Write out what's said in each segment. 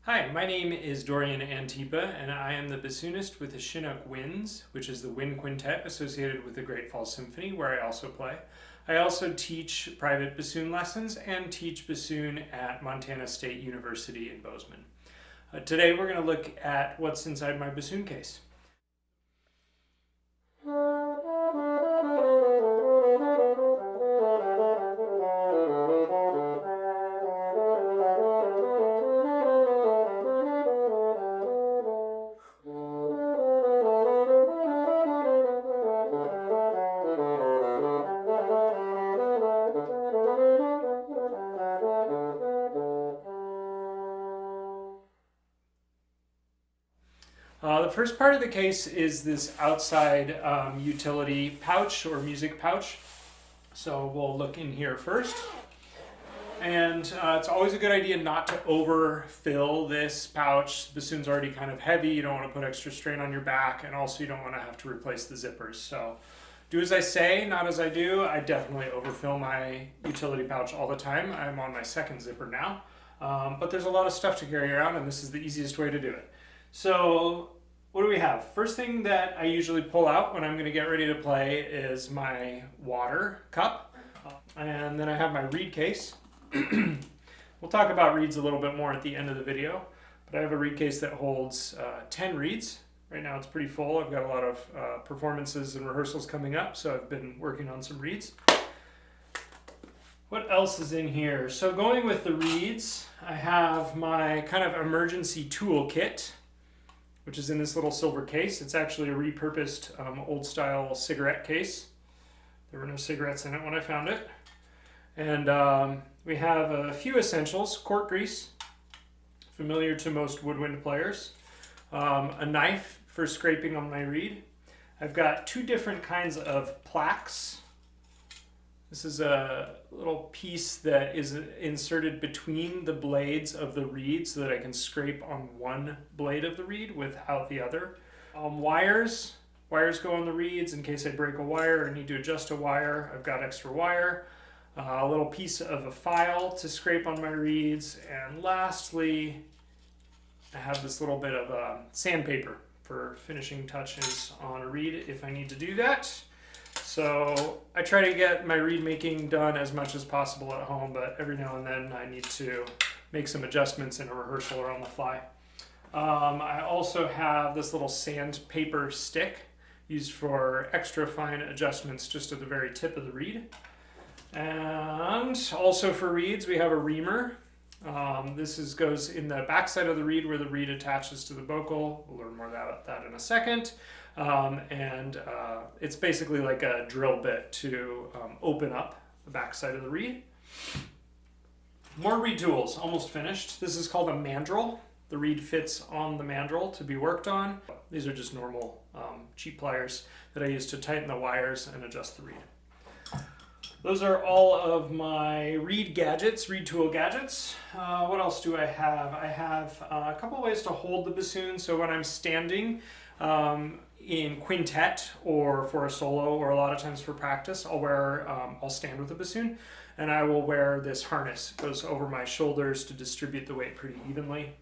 Hi, my name is Dorian Antipa, and I am the bassoonist with the Chinook Winds, which is the wind quintet associated with the Great Falls Symphony, where I also play. I also teach private bassoon lessons and teach bassoon at Montana State University in Bozeman. Today we're going to look at what's inside my bassoon case. The first part of the case is this outside utility pouch or music pouch. So we'll look in here first. And it's always a good idea not to overfill this pouch. The bassoon's already kind of heavy. You don't want to put extra strain on your back, and also you don't want to have to replace the zippers. So do as I say, not as I do. I definitely overfill my utility pouch all the time. I'm on my second zipper now. But there's a lot of stuff to carry around, and this is the easiest way to do it. So what do we have? First thing that I usually pull out when I'm going to get ready to play is my water cup. And then I have my reed case. We'll talk about reeds a little bit more at the end of the video, but I have a reed case that holds 10 reeds. Right now it's pretty full. I've got a lot of performances and rehearsals coming up, so I've been working on some reeds. What else is in here? So going with the reeds, I have my kind of emergency tool kit, which is in this little silver case. It's actually a repurposed old style cigarette case. There were no cigarettes in it when I found it. And we have a few essentials: cork grease, familiar to most woodwind players, a knife for scraping on my reed. I've got two different kinds of plaques. This is a little piece that is inserted between the blades of the reed so that I can scrape on one blade of the reed without the other. Wires go on the reeds in case I break a wire or need to adjust a wire. I've got extra wire. A little piece of a file to scrape on my reeds. And lastly, I have this little bit of sandpaper for finishing touches on a reed if I need to do that. So I try to get my reed making done as much as possible at home, but every now and then I need to make some adjustments in a rehearsal or on the fly. I also have this little sandpaper stick used for extra fine adjustments just at the very tip of the reed. And also for reeds, we have a reamer. This goes in the backside of the reed where the reed attaches to the vocal. We'll learn more about that in a second. It's basically like a drill bit to open up the backside of the reed. More reed tools, almost finished. This is called a mandrel. The reed fits on the mandrel to be worked on. These are just normal cheap pliers that I use to tighten the wires and adjust the reed. Those are all of my reed gadgets, reed tool gadgets. What else do I have? I have a couple ways to hold the bassoon. So when I'm standing in quintet or for a solo, or a lot of times for practice, I'll stand with the bassoon, and I will wear this harness. It goes over my shoulders to distribute the weight pretty evenly.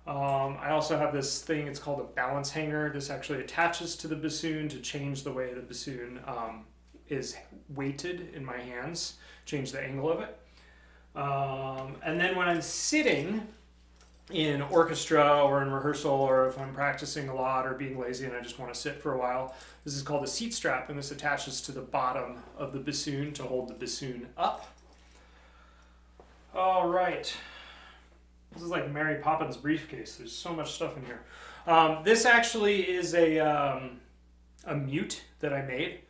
I also have this thing, it's called a balance hanger. This actually attaches to the bassoon to change the way the bassoon is weighted in my hands, change the angle of it. And then when I'm sitting in orchestra or in rehearsal, or if I'm practicing a lot or being lazy and I just want to sit for a while, this is called a seat strap, and this attaches to the bottom of the bassoon to hold the bassoon up. All right. This is like Mary Poppins' briefcase. There's so much stuff in here. This actually is a mute that I made.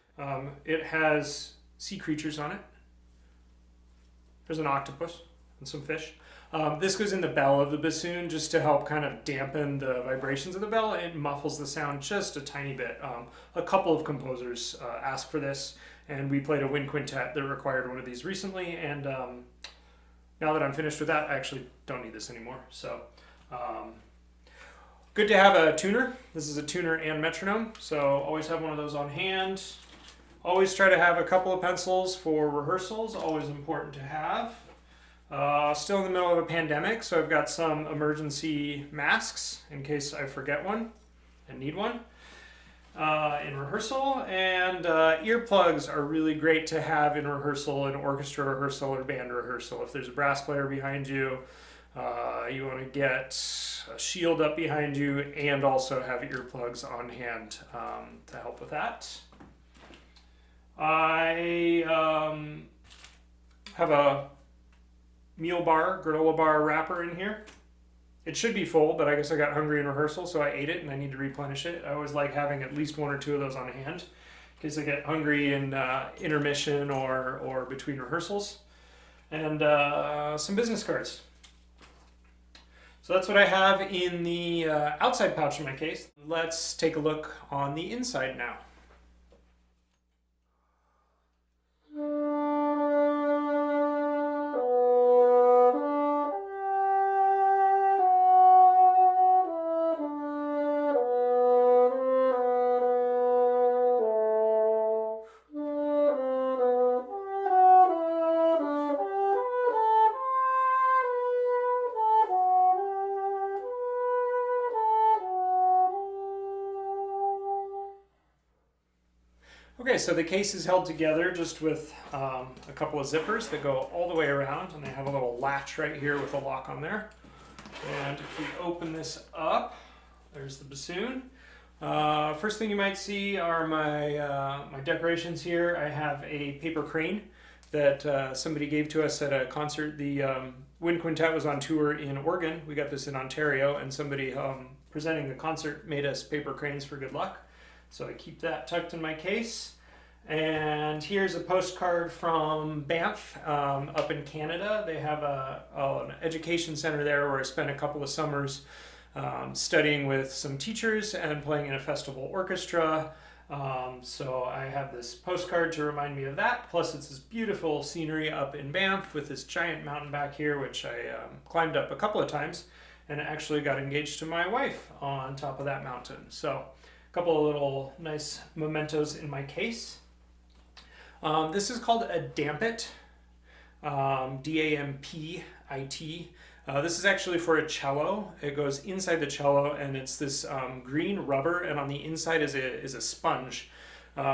It has sea creatures on it. There's an octopus and some fish. This goes in the bell of the bassoon just to help kind of dampen the vibrations of the bell. It muffles the sound just a tiny bit. A couple of composers asked for this, and we played a wind quintet that required one of these recently, and now that I'm finished with that, I actually don't need this anymore. So good to have a tuner. This is a tuner and metronome, so always have one of those on hand. Always try to have a couple of pencils for rehearsals, always important to have. still in the middle of a pandemic, so I've got some emergency masks in case I forget one and need one in rehearsal. And earplugs are really great to have in rehearsal, in orchestra rehearsal or band rehearsal. If there's a brass player behind you, you want to get a shield up behind you and also have earplugs on hand to help with that. I have a meal bar, granola bar wrapper in here. It should be full, but I guess I got hungry in rehearsal, so I ate it and I need to replenish it. I always like having at least one or two of those on hand in case I get hungry in intermission or between rehearsals. And some business cards. So that's what I have in the outside pouch of my case. Let's take a look on the inside now. Okay, so the case is held together just with a couple of zippers that go all the way around, and they have a little latch right here with a lock on there. And if we open this up, there's the bassoon. First thing you might see are my decorations here. I have a paper crane that somebody gave to us at a concert. The Wind Quintet was on tour in Oregon. We got this in Ontario, and somebody presenting the concert made us paper cranes for good luck. So I keep that tucked in my case. And here's a postcard from Banff up in Canada. They have an education center there where I spent a couple of summers studying with some teachers and playing in a festival orchestra. So I have this postcard to remind me of that. Plus it's this beautiful scenery up in Banff with this giant mountain back here, which I climbed up a couple of times and actually got engaged to my wife on top of that mountain. So a couple of little nice mementos in my case. This is called a dampit, D-A-M-P-I-T. This is actually for a cello. It goes inside the cello, and it's this green rubber, and on the inside is a sponge,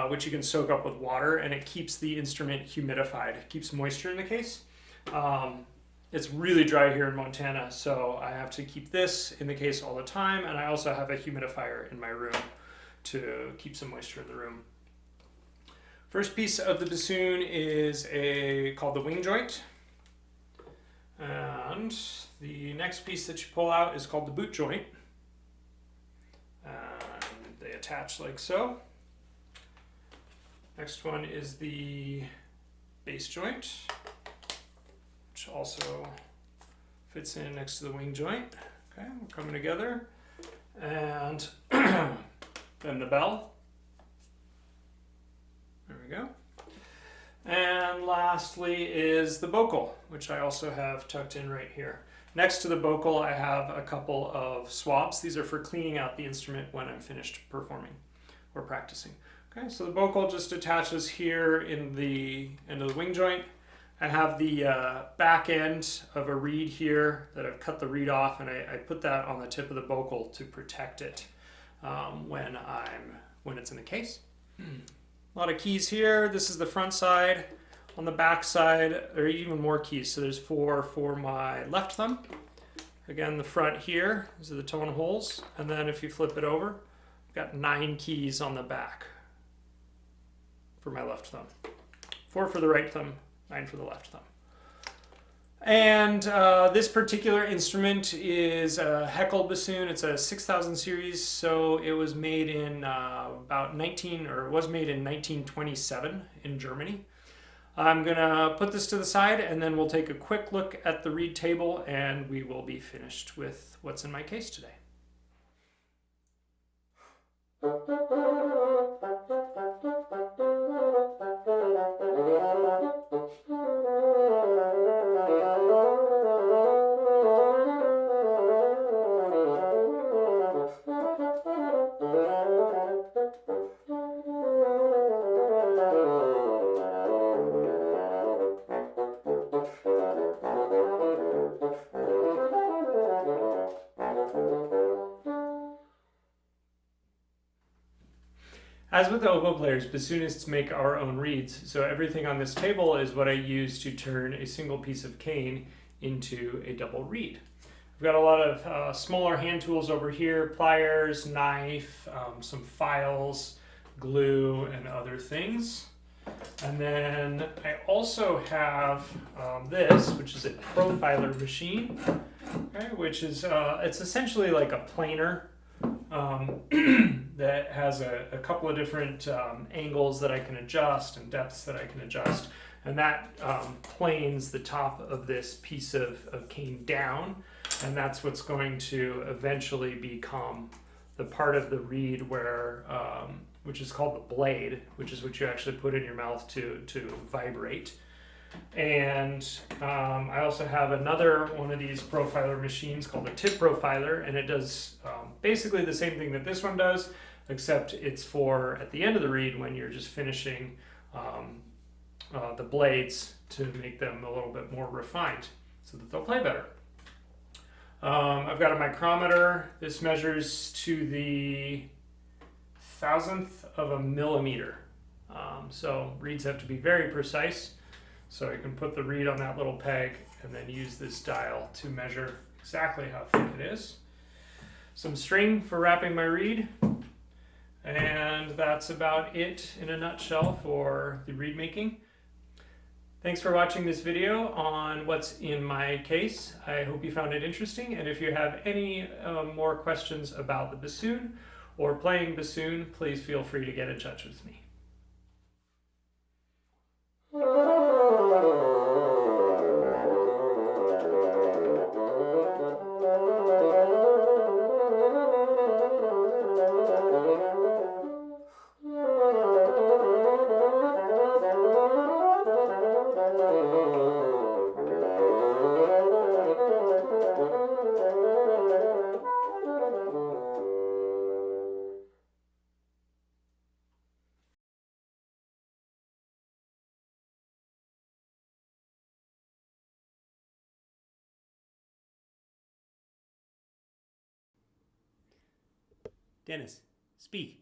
which you can soak up with water, and it keeps the instrument humidified. It keeps moisture in the case. It's really dry here in Montana, so I have to keep this in the case all the time, and I also have a humidifier in my room to keep some moisture in the room. First piece of the bassoon is called the wing joint. And the next piece that you pull out is called the boot joint. And they attach like so. Next one is the bass joint, which also fits in next to the wing joint. Okay, we're coming together. And then the bell. There we go. And lastly is the bocal, which I also have tucked in right here. Next to the bocal, I have a couple of swabs. These are for cleaning out the instrument when I'm finished performing or practicing. Okay, so the bocal just attaches here in the end of the wing joint. I have the back end of a reed here that I've cut the reed off, and I put that on the tip of the bocal to protect it when it's in the case. A lot of keys here. This is the front side. On the back side, there are even more keys. So there's 4 for my left thumb. Again, the front here, these are the tone holes. And then if you flip it over, I've got 9 keys on the back for my left thumb. 4 for the right thumb, 9 for the left thumb. And this particular instrument is a Heckel bassoon. It's a 6000 series, so it was made in was made in 1927 in Germany. I'm gonna put this to the side, and then we'll take a quick look at the reed table, and we will be finished with what's in my case today. As with the oboe players, bassoonists make our own reeds, so everything on this table is what I use to turn a single piece of cane into a double reed. I've got a lot of smaller hand tools over here, pliers, knife, some files, glue, and other things. And then I also have this, which is a profiler machine, okay, which is, it's essentially like a planer that has a couple of different angles that I can adjust and depths that I can adjust. And that planes the top of this piece of cane down, and that's what's going to eventually become the part of the reed where, which is called the blade, which is what you actually put in your mouth to vibrate. And I also have another one of these profiler machines called a tip profiler, and it does basically the same thing that this one does, except it's for at the end of the reed when you're just finishing the blades to make them a little bit more refined so that they'll play better. I've got a micrometer. This measures to the 1,000th of a millimeter. So reeds have to be very precise. So I can put the reed on that little peg and then use this dial to measure exactly how thick it is. Some string for wrapping my reed. And that's about it in a nutshell for the reed making. Thanks for watching this video on what's in my case. I hope you found it interesting, and if you have any more questions about the bassoon or playing bassoon, please feel free to get in touch with me. Dennis, speak.